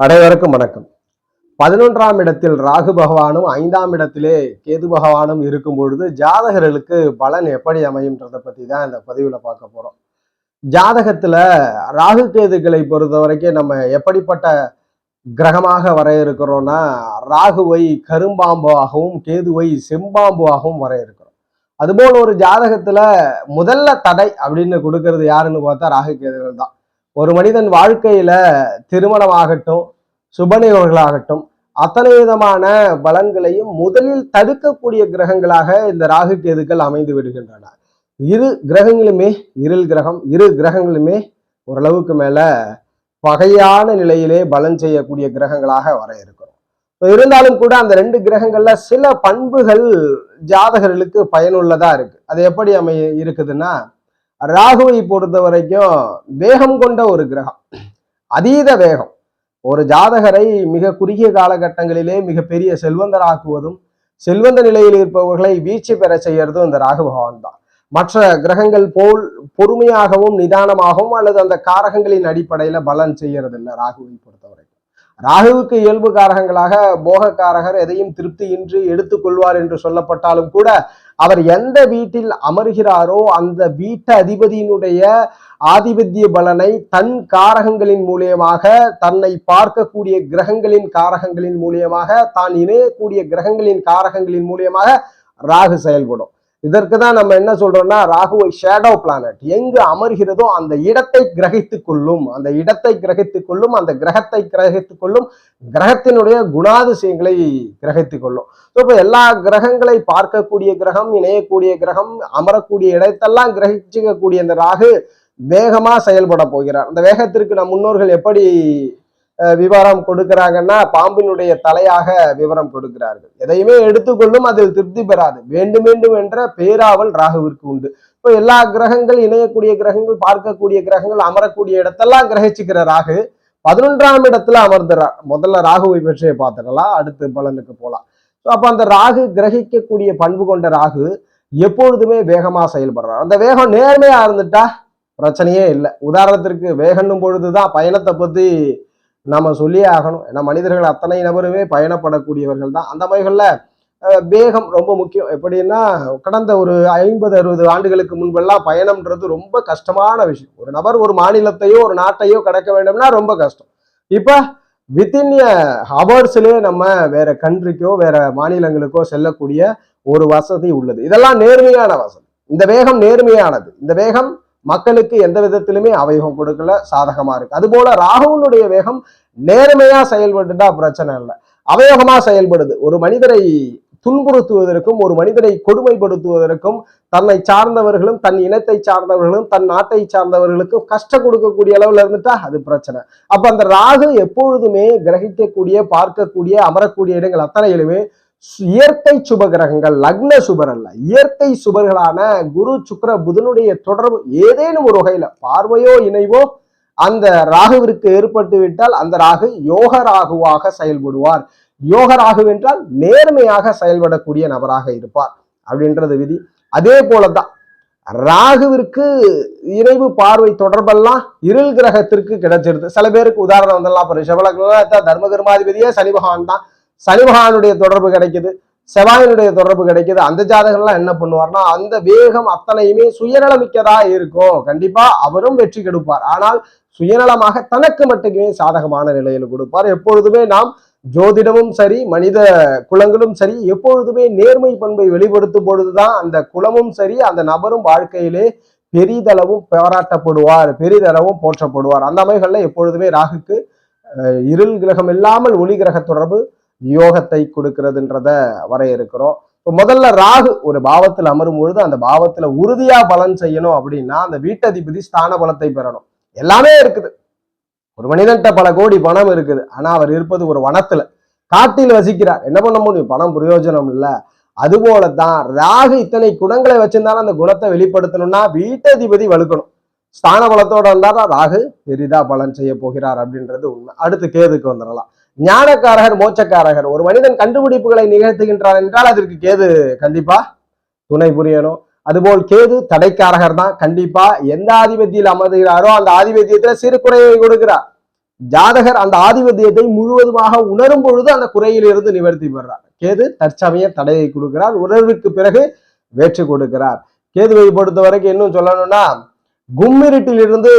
அனைவருக்கும் வணக்கம். 11ஆம் இடத்தில் ராகு பகவானும் 5ஆம் இடத்திலே கேது பகவானும் இருக்கும் பொழுது ஜாதகர்களுக்கு பலன் எப்படி அமையும்ன்றதை பத்தி தான் இந்த பதிவுல பார்க்க போறோம். ஜாதகத்துல ராகு கேதுக்களை பொறுத்த வரைக்கும் நம்ம எப்படிப்பட்ட கிரகமாக வரையறுக்கிறோம்னா, ராகுவை கரும்பாம்பாகவும் கேதுவை செம்பாம்புவாகவும் வரையறுக்கிறோம். அதுபோல் ஒரு ஜாதகத்துல முதல்ல தடை அப்படின்னு கொடுக்கறது யாருன்னு பார்த்தா ராகு கேதுகள் தான். ஒரு மனிதன் வாழ்க்கையில திருமணமாகட்டும், சுபநிகழ்வுகளாகட்டும், அத்தனை விதமான பலன்களையும் முதலில் தடுக்கக்கூடிய கிரகங்களாக இந்த ராகு கேதுக்கள் அமைந்து விடுகின்றன. இரு கிரகங்களுமே இரு கிரகங்களுமே ஓரளவுக்கு மேல பகையான நிலையிலே பலன் செய்யக்கூடிய கிரகங்களாக வர இருக்கிறோம். இருந்தாலும் கூட அந்த 2 கிரகங்கள்ல சில பண்புகள் ஜாதகர்களுக்கு பயனுள்ளதா இருக்கு. அது எப்படி இருக்குதுன்னா, ராகுவை பொறுத்த வரைக்கும் வேகம் கொண்ட ஒரு கிரகம், அதீத வேகம். ஒரு ஜாதகரை மிக குறுகிய காலகட்டங்களிலே மிகப்பெரிய செல்வந்தராக்குவதும், செல்வந்த நிலையில் இருப்பவர்களை வீழ்ச்சி பெற செய்யறதும் இந்த ராகு பகவான் தான். மற்ற கிரகங்கள் போல் பொறுமையாகவும் நிதானமாகவும் அல்லது அந்த காரகங்களின் அடிப்படையில பலன் செய்யறது இல்லை ராகுவை பொறுத்தவரை. ராகுவுக்கு இயல்பு காரகங்களாக போகக்காரகர் எதையும் திருப்தியின்றி எடுத்துக்கொள்வார் என்று சொல்லப்பட்டாலும் கூட, அவர் எந்த வீட்டில் அமர்கிறாரோ அந்த வீட்டு அதிபதியினுடைய ஆதிபத்திய பலனை தன் காரகங்களின் மூலியமாக, தன்னை பார்க்கக்கூடிய கிரகங்களின் காரகங்களின் மூலியமாக, தான் இணையக்கூடிய கிரகங்களின் காரகங்களின் மூலியமாக ராகு செயல்படும். இதற்கு தான் நம்ம என்ன சொல்றோம்னா, ராகுவை ஷேடோ பிளானட், எங்கு அமர்கிறதோ அந்த இடத்தை கிரகித்துக் கொள்ளும், அந்த இடத்தை கிரகித்துக் கொள்ளும், அந்த கிரகத்தை கிரகித்துக் கொள்ளும், கிரகத்தினுடைய குணாதிசயங்களை கிரகித்துக் கொள்ளும். இப்ப எல்லா கிரகங்களை பார்க்கக்கூடிய கிரகம், இணையக்கூடிய கிரகம், அமரக்கூடிய இடத்தெல்லாம் கிரகிச்சிக்கக்கூடிய இந்த ராகு வேகமா செயல்பட போகிறார். அந்த வேகத்திற்கு நம் முன்னோர்கள் எப்படி விவரம் கொடுக்கிறாங்கன்னா, பாம்பினுடைய தலையாக விவரம் கொடுக்கிறார்கள். எதையுமே எடுத்துக்கொள்ளும், அதில் திருப்தி பெறாது, வேண்டும் வேண்டும் என்ற பேராவல் ராகுவிற்கு உண்டு. இப்போ எல்லா கிரகங்கள், இணையக்கூடிய கிரகங்கள், பார்க்கக்கூடிய கிரகங்கள், அமரக்கூடிய இடத்தெல்லாம் கிரகிச்சுக்கிற ராகு 11ஆம் இடத்துல அமர்ந்துறார். முதல்ல ராகுவை பற்றிய பார்த்துடலாம், அடுத்து பலனுக்கு போலாம். அப்ப அந்த ராகு கிரகிக்கக்கூடிய பண்பு கொண்ட ராகு எப்பொழுதுமே வேகமா செயல்படுறார். அந்த வேகம் நேர்மையா இருந்துட்டா பிரச்சனையே இல்லை. உதாரணத்திற்கு வேகன்னும் பொழுதுதான் பயணத்தை பத்தி நாம சொல்லியே ஆகணும். ஏன்னா மனிதர்கள் அத்தனை நபருமே பயணப்படக்கூடியவர்கள் தான். அந்த வகைகள்ல வேகம் ரொம்ப முக்கியம். எப்படின்னா, கடந்த ஒரு 50-60 ஆண்டுகளுக்கு முன்பெல்லாம் பயணம்ன்றது ரொம்ப கஷ்டமான விஷயம். ஒரு நபர் ஒரு மாநிலத்தையோ ஒரு நாட்டையோ கடக்க வேண்டும்னா ரொம்ப கஷ்டம். இப்ப வித்தின் ஹவர்ஸ்லயே நம்ம வேற கண்ட்ரிக்கோ வேற மாநிலங்களுக்கோ செல்லக்கூடிய ஒரு வசதி உள்ளது. இதெல்லாம் நேர்மையான வசதி. இந்த வேகம் நேர்மையானது. இந்த வேகம் மக்களுக்கு எந்த விதத்திலுமே அவயோகம் கொடுக்கல, சாதகமா இருக்கு. அதுபோல ராகுனுடைய வேகம் நேர்மையா செயல்பட்டுட்டா பிரச்சனை இல்லை, அவயோகமா செயல்படுது. ஒரு மனிதரை துன்புறுத்துவதற்கும், ஒரு மனிதரை கொடுமைப்படுத்துவதற்கும், தன்னை சார்ந்தவர்களும், தன் இனத்தை சார்ந்தவர்களும், தன் நாட்டை சார்ந்தவர்களுக்கும் கஷ்டம் கொடுக்கக்கூடிய அளவுல இருந்துட்டா அது பிரச்சனை. அப்ப அந்த ராகு எப்பொழுதுமே கிரகிக்கக்கூடிய, பார்க்கக்கூடிய, அமரக்கூடிய இடங்கள் அத்தனையிலுமே இயற்கை சுப கிரகங்கள், லக்ன சுபர் அல்ல, இயற்கை சுபர்களான குரு சுக்கிர புதனுடைய தொடர்பு ஏதேனும் ஒரு வகையில பார்வையோ இணைவோ அந்த ராகுவிற்கு ஏற்பட்டு விட்டால் அந்த ராகு யோக ராகுவாக செயல்படுவார். யோக ராகு என்றால் நேர்மையாக செயல்படக்கூடிய நபராக இருப்பார் அப்படின்றது விதி. அதே போலதான் ராகுவிற்கு இணைவு பார்வை தொடர்பெல்லாம் இருள் கிரகத்திற்கு கிடைச்சிருது. சில பேருக்கு உதாரணம் வந்தெல்லாம் தர்மகர்மாதிபதியே சனி பகவான் தான். சனி பகவானுடைய தொடர்பு கிடைக்குது, செவ்வாயினுடைய தொடர்பு கிடைக்குது. அந்த ஜாதகம்லாம் என்ன பண்ணுவார்னா, அந்த வேகம் அத்தனையுமே சுயநலமிக்கதா இருக்கும். கண்டிப்பா அவரும் வெற்றி கெடுப்பார், ஆனால் சுயநலமாக தனக்கு மட்டுமே சாதகமான நிலையில் கொடுப்பார். எப்பொழுதுமே நாம் ஜோதிடமும் சரி, மனித குலங்களும் சரி, எப்பொழுதுமே நேர்மை பண்பை வெளிப்படுத்தும் பொழுதுதான் அந்த குலமும் சரி, அந்த நபரும் வாழ்க்கையிலே பெரிதளவும் பாராட்டப்படுவார், பெரிதளவும் போற்றப்படுவார். அந்த அமைகள்ல எப்பொழுதுமே ராகுக்கு இருள் கிரகம் இல்லாமல் ஒளி கிரக தொடர்பு யோகத்தை கொடுக்கிறதுன்றத வரையறுக்கிறோம். இப்போ முதல்ல ராகு ஒரு பாவத்தில் அமரும் பொழுது அந்த பாவத்துல உறுதியா பலன் செய்யணும் அப்படின்னா அந்த வீட்டதிபதி ஸ்தான பலத்தை பெறணும். எல்லாமே இருக்குது. ஒரு மனிதன்கிட்ட பல கோடி பணம் இருக்குது, ஆனா அவர் இருப்பது ஒரு வனத்துல, காட்டில் வசிக்கிறார். என்ன பண்ண முடியும்? பணம் பிரயோஜனம் இல்லை. அதுபோலதான் ராகு இத்தனை குணங்களை வச்சிருந்தாலும் அந்த குணத்தை வெளிப்படுத்தணும்னா வீட்டதிபதி வலுக்கணும். ஸ்தான பலத்தோட வந்தாரா ராகு பெரிதா பலன் செய்ய போகிறார் அப்படின்றது உண்மை. அடுத்து கேதுக்கு வந்துடலாம். ஞானக்காரகர், மோட்சக்காரகர். ஒரு மனிதன் கண்டுபிடிப்புகளை நிகழ்த்துகின்றார் என்றால் அதற்கு கேது கண்டிப்பா துணை புரியணும். அதுபோல் கேது தடைக்காரகர் தான். கண்டிப்பா எந்த ஆதிபத்தியில் அமர்கிறாரோ அந்த ஆதிபத்தியத்துல சிறு குறையை கொடுக்கிறார். ஜாதகர் அந்த ஆதிபத்தியத்தை முழுவதுமாக உணரும் பொழுது அந்த குறையிலிருந்து நிவர்த்தி பெறார். கேது தற்சமய தடையை கொடுக்கிறார், உணர்வுக்கு பிறகு வெற்றி கொடுக்கிறார். கேதுவை பொறுத்த வரைக்கும் இன்னும் சொல்லணும்னா கும்மிருட்டிலிருந்து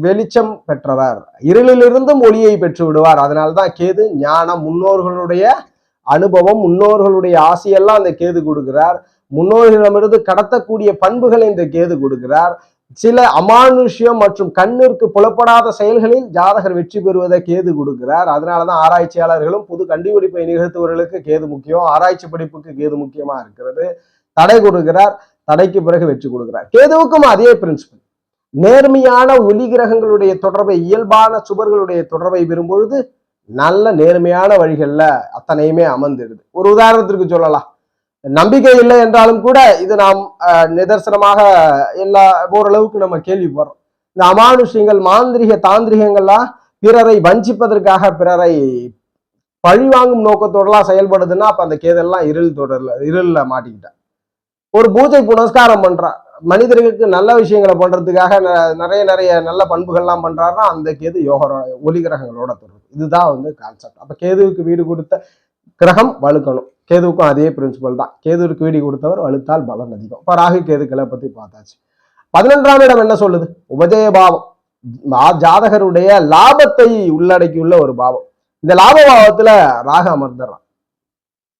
வெளிச்சம் பெற்றவர், இருளிலிருந்தும் ஒளியை பெற்று விடுவார். அதனால்தான் கேது ஞானம், முன்னோர்களுடைய அனுபவம், முன்னோர்களுடைய ஆசையெல்லாம் அந்த கேது கொடுக்கிறார். முன்னோர்களிடமிருந்து கடத்தக்கூடிய பண்புகளை இந்த கேது கொடுக்கிறார். சில அமானுஷ்யம் மற்றும் கண்ணிற்கு புலப்படாத செயல்களில் ஜாதகர் வெற்றி பெறுவதை கேது கொடுக்கிறார். அதனாலதான் ஆராய்ச்சியாளர்களும் புது கண்டுபிடிப்பை நிகழ்த்துவர்களுக்கு கேது முக்கியம், ஆராய்ச்சி படிப்புக்கு கேது முக்கியமா இருக்கிறது. தடை கொடுக்கிறார், தடைக்கு பிறகு வெற்றி கொடுக்கிறார். கேதுவுக்கும் அதே பிரின்சிபல். நேர்மையான ஒளி கிரகங்களுடைய தொடர்பை, இயல்பான சுபர்களுடைய தொடர்பை பெறும்பொழுது நல்ல நேர்மையான வழிகள்ல அத்தனையுமே அமர்ந்துடுது. ஒரு உதாரணத்திற்கு சொல்லலாம், நம்பிக்கை இல்லை என்றாலும் கூட இது நாம் நிதர்சனமாக எல்லா ஓரளவுக்கு நம்ம கேள்விப்படுறோம். இந்த அமானுஷ்யங்கள், மாந்திரிக தாந்திரிகங்கள்லாம் பிறரை வஞ்சிப்பதற்காக, பிறரை பழிவாங்கும் நோக்கத்தோடலாம் செயல்படுதுன்னா அப்ப அந்த கேதெல்லாம் இருள்ல மாட்டிக்கிட்டான். ஒரு பூஜை புனஸ்காரம் பண்றான், மனிதர்களுக்கு நல்ல விஷயங்களை பண்றதுக்காக நிறைய நல்ல பண்புகள்லாம் பண்றாருன்னா அந்த கேது யோக ஒளி கிரகங்களோட தொடர்பு. இதுதான் கான்செப்ட். அப்ப கேதுவுக்கு வீடு கொடுத்த கிரகம் வலுக்கணும். கேதுவுக்கும் அதே பிரின்சிபல் தான். கேதுவுக்கு வீடு கொடுத்தவர் வலுத்தால் பலன் அதிகம். இப்ப ராகு கேதுக்களை பத்தி பார்த்தாச்சு. 11ஆம் இடம் என்ன சொல்லுது? உபஜய பாவம், ஜாதகருடைய லாபத்தை உள்ளடக்கியுள்ள ஒரு பாவம். இந்த லாப பாவத்துல ராகு அமர்ந்துடுறான்.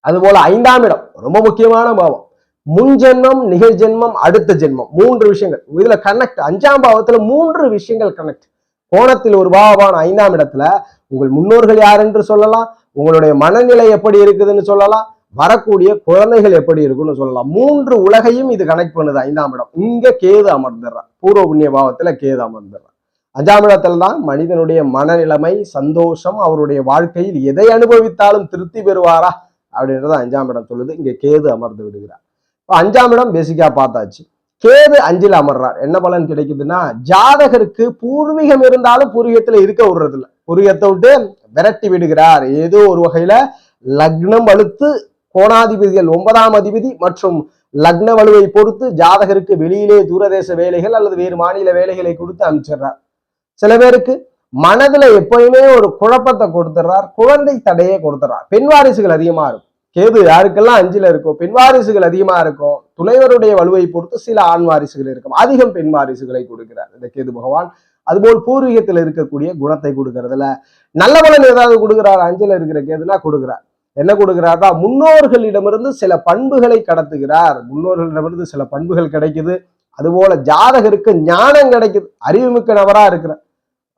அதுபோல 5ஆம் இடம் ரொம்ப முக்கியமான பாவம். முன் ஜென்மம், நிகழ்ஜென்மம், அடுத்த ஜென்மம், 3 விஷயங்கள் இதுல கனெக்ட். 5ஆம் பாவத்துல 3 விஷயங்கள் கனெக்ட். கோணத்தில் ஒரு பாவமான 5ஆம் இடத்துல உங்கள் முன்னோர்கள் யார் என்று சொல்லலாம், உங்களுடைய மனநிலை எப்படி இருக்குதுன்னு சொல்லலாம், வரக்கூடிய குழந்தைகள் எப்படி இருக்குன்னு சொல்லலாம். 3 உலகையும் இது கனெக்ட் பண்ணுது 5ஆம் இடம். இங்க கேது அமர்ந்துடுறான். பூர்வ புண்ணிய பாவத்துல கேது அமர்ந்துடுறான். 5ஆம் இடத்துல தான் மனிதனுடைய மனநிலைமை, சந்தோஷம், அவருடைய வாழ்க்கையில் எதை அனுபவித்தாலும் திருப்தி பெறுவாரா அப்படின்றத 5ஆம் இடம் சொல்லுது. இங்க கேது அமர்ந்து விடுகிறார். 5ஆம் இடம் பேசிக்கா பார்த்தாச்சு. கேது 5ல் அமர்றார். என்ன பலன் கிடைக்குதுன்னா, ஜாதகருக்கு பூர்வீகம் இருந்தாலும் பூர்வீகத்துல இருக்க விடுறது இல்லை, பூர்வீகத்தை விட்டு விரட்டி விடுகிறார். ஏதோ ஒரு வகையில லக்னம் வலுத்து கோணாதிபதிகள் 9ஆம் அதிபதி மற்றும் லக்ன வலுவை பொறுத்து ஜாதகருக்கு வெளியிலே தூரதேச வேலைகள் அல்லது வேறு மாநில வேலைகளை கொடுத்து அனுப்பிச்சிடுறார். சில பேருக்கு மனதுல எப்பயுமே ஒரு குழப்பத்தை கொடுத்துடுறார், குழந்தை தடையை கொடுத்துறார். பெண் வாரிசுகள் அதிகமா இருக்கும். கேது யாருக்கெல்லாம் 5ல் இருக்கும், பெண் வாரிசுகள் அதிகமா இருக்கும். துணைவருடைய வலுவை பொறுத்து சில ஆண் வாரிசுகள் இருக்கும், அதிகம் பெண் வாரிசுகளை கொடுக்கிறார் இந்த கேது பகவான். அதுபோல் பூர்வீகத்தில் இருக்கக்கூடிய குணத்தை கொடுக்கறதுல நல்ல பலன் ஏதாவது கொடுக்கிறார். 5ல் இருக்கிற கேதுனா கொடுக்கிறார். என்ன கொடுக்கிறார்னா, முன்னோர்களிடமிருந்து சில பண்புகளை கடத்துகிறார். முன்னோர்களிடமிருந்து சில பண்புகள் கிடைக்குது. அதுபோல ஜாதகருக்கு ஞானம் கிடைக்குது. அறிவுமிக்க நபரா இருக்கிறார்,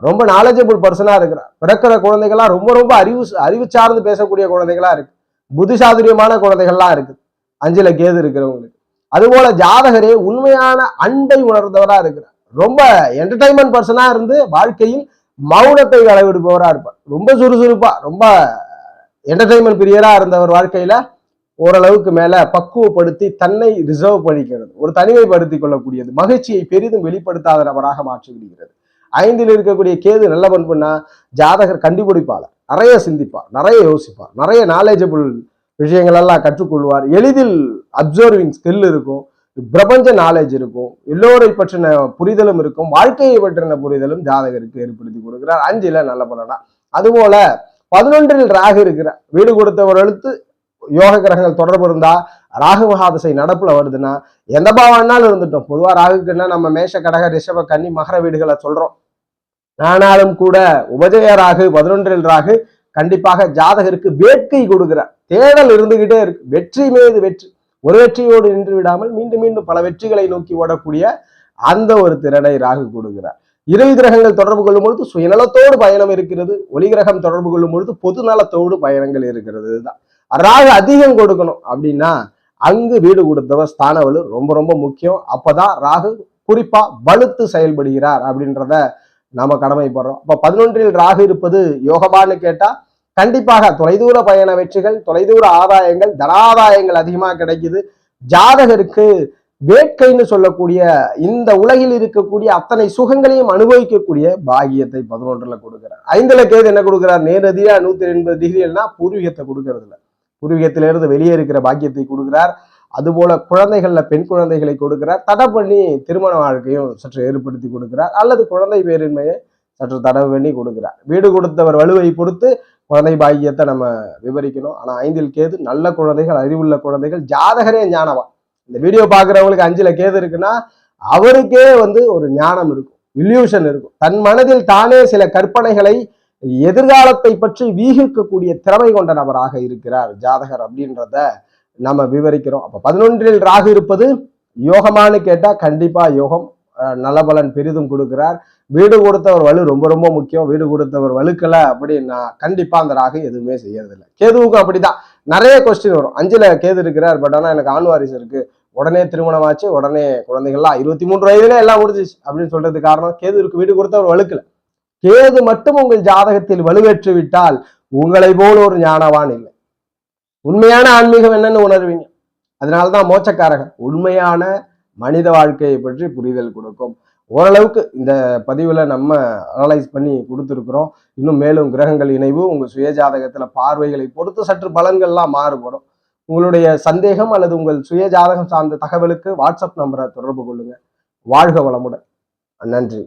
ரொம்ப நாலேஜபிள் பர்சனா இருக்கிறார். பிறக்கிற குழந்தைகள்லாம் ரொம்ப அறிவு சார்ந்து பேசக்கூடிய குழந்தைகளா இருக்கு, புத்திசாதுரியமான குழந்தைகள்லாம் இருக்கு 5ல் கேது இருக்கிறவங்களுக்கு. அதுபோல ஜாதகரே உண்மையான அன்பை உணர்ந்தவரா இருக்கிறார். ரொம்ப என்டர்டைன்மெண்ட் பர்சனா இருந்து வாழ்க்கையில் மௌனத்தை அளவெடுப்பவரா இருப்பார். ரொம்ப சுறுசுறுப்பா, ரொம்ப என்டர்டைன்மெண்ட் பிரியரா இருந்தவர் வாழ்க்கையில ஓரளவுக்கு மேல பக்குவப்படுத்தி தன்னை ரிசர்வ் பண்ணிக்கிறது, ஒரு தனிமைப்படுத்தி கொள்ளக்கூடியது, மகிழ்ச்சியை பெரிதும் வெளிப்படுத்தாத நபராக மாற்றி விடுகிறது. 5ல் இருக்கக்கூடிய கேது நல்ல பண்புன்னா, ஜாதகர் கண்டுபிடிப்பாளர், நிறைய சிந்திப்பார், நிறைய யோசிப்பார், நிறைய நாலேஜபிள் விஷயங்கள் எல்லாம் கற்றுக்கொள்வார். எளிதில் அப்சர்விங் ஸ்கில் இருக்கும், பிரபஞ்ச நாலேஜ் இருக்கும், எல்லோரை பற்றின புரிதலும் இருக்கும், வாழ்க்கையை பற்றின புரிதலும் ஜாதகருக்கு ஏற்படுத்தி கொடுக்கிறார். 5ல் நல்ல பலனா. அதுபோல 11ல் ராகு இருக்கிறார். வீடு கொடுத்தவர்களுக்கு யோக கிரகங்கள் தொடர்பு இருந்தா, ராகு மகாதசை நடப்புல வருதுன்னா எந்த பாவம்னாலும் இருந்துட்டோம். பொதுவா ராகுக்குன்னா நம்ம மேஷ, கடக, ரிஷப, கன்னி, மகர வீடுகளை சொல்றோம். ஆனாலும் கூட உபஜய ராகு, 11ல் ராகு கண்டிப்பாக ஜாதகருக்கு வேட்கை கொடுக்கிறார். தேடல் இருந்துகிட்டே இருக்கு, வெற்றி மீது வெற்றி. ஒரு வெற்றியோடு நின்று விடாமல் மீண்டும் மீண்டும் பல வெற்றிகளை நோக்கி ஓடக்கூடிய அந்த ஒரு திறனை ராகு கொடுக்கிறார். இறை கிரகங்கள் தொடர்பு கொள்ளும் பொழுது சுயநலத்தோடு பயணம் இருக்கிறது, ஒளி கிரகம் தொடர்பு கொள்ளும் பொழுது பொது நலத்தோடு பயணங்கள் இருக்கிறது. இதுதான் ராகு அதிகம் கொடுக்கணும் அப்படின்னா அங்கு வீடு கொடுத்தவர் ஸ்தான வலு ரொம்ப முக்கியம். அப்பதான் ராகு குறிப்பா வலுத்து செயல்படுகிறார் அப்படின்றத நாம கடமைப்படுறோம். அப்ப 11ல் ராகு இருப்பது யோகமானு கேட்டா கண்டிப்பாக தொலைதூர பயண வெற்றிகள், தொலைதூர ஆதாயங்கள், தனாதாயங்கள் அதிகமா கிடைக்குது. ஜாதகருக்கு வேட்கைன்னு சொல்லக்கூடிய இந்த உலகில் இருக்கக்கூடிய அத்தனை சுகங்களையும் அனுபவிக்கக்கூடிய பாகியத்தை 11ல் கொடுக்கிறார். 5ல் கேது என்ன கொடுக்கிறார்? நேரடியா 180 டிகிரினா பூர்வீகத்தை கொடுக்கறது இல்லை, பூர்வீகத்திலிருந்து வெளியே இருக்கிற பாக்கியத்தை கொடுக்கிறார். அதுபோல குழந்தைகள்ல பெண் குழந்தைகளை கொடுக்கிறார். தடை பண்ணி திருமண வாழ்க்கையும் சற்று ஏற்படுத்தி கொடுக்கிறார், அல்லது குழந்தை பேரின்மையை சற்று தடவு பண்ணி கொடுக்கிறார். வீடு கொடுத்தவர் வலுவை பொறுத்து குழந்தை பாக்கியத்தை நம்ம விவரிக்கணும். ஆனா 5ல் கேது நல்ல குழந்தைகள், அறிவுள்ள குழந்தைகள், ஜாதகரே ஞானவான். இந்த வீடியோ பாக்குறவங்களுக்கு 5ல கேது இருக்குன்னா அவருக்கே ஒரு ஞானம் இருக்கும், இல்யூஷன் இருக்கும். தன் மனதில் தானே சில கற்பனைகளை எதிர்காலத்தை பற்றி வீகிக்கக்கூடிய திறமை கொண்ட நபராக இருக்கிறார் ஜாதகர் அப்படின்றத நம்ம விவரிக்கிறோம். அப்ப 11ல் ராகு இருப்பது யோகமானு கேட்டா கண்டிப்பா யோகம், நலபலன் பெரிதும் கொடுக்கிறார். வீடு கொடுத்தவர் வலு ரொம்ப ரொம்ப முக்கியம். வீடு கொடுத்தவர் வலுக்கல அப்படின்னா கண்டிப்பா அந்த ராகு எதுவுமே செய்யறதில்லை. கேதுவுக்கும் அப்படிதான் நிறைய கொஸ்டின் வரும். 5ல கேது இருக்கிறார், பட் ஆனா எனக்கு ஆண் வாரிசு இருக்கு, உடனே திருமணமாச்சு, உடனே குழந்தைகள்லாம் 23 வயதுல எல்லாம் முடிஞ்சிச்சு அப்படின்னு சொல்றது காரணம் கேதுவுக்கு வீடு கொடுத்தவர் வலுக்கல. கேது மட்டும் உங்கள் ஜாதகத்தில் வலுவேற்று விட்டால் உங்களை போல ஒரு ஞானவான் இல்லை. உண்மையான ஆன்மீகம் என்னன்னு உணர்வீங்க. அதனாலதான் மோட்சக்காரகன் உண்மையான மனித வாழ்க்கையை பற்றி புரிதல் கொடுக்கும். ஓரளவுக்கு இந்த பதிவுல நம்ம அனலைஸ் பண்ணி கொடுத்துருக்குறோம். இன்னும் மேலும் கிரகங்கள் இணைவு உங்க சுய ஜாதகத்துல பார்வைகளை பொறுத்து சற்று பலன்கள்லாம் மாறுபடும். உங்களுடைய சந்தேகம் அல்லது உங்கள் சுய ஜாதகம் சார்ந்த தகவலுக்கு வாட்ஸ்அப் நம்பரை தொடர்பு கொள்ளுங்க. வாழ்க வளமுடன். நன்றி.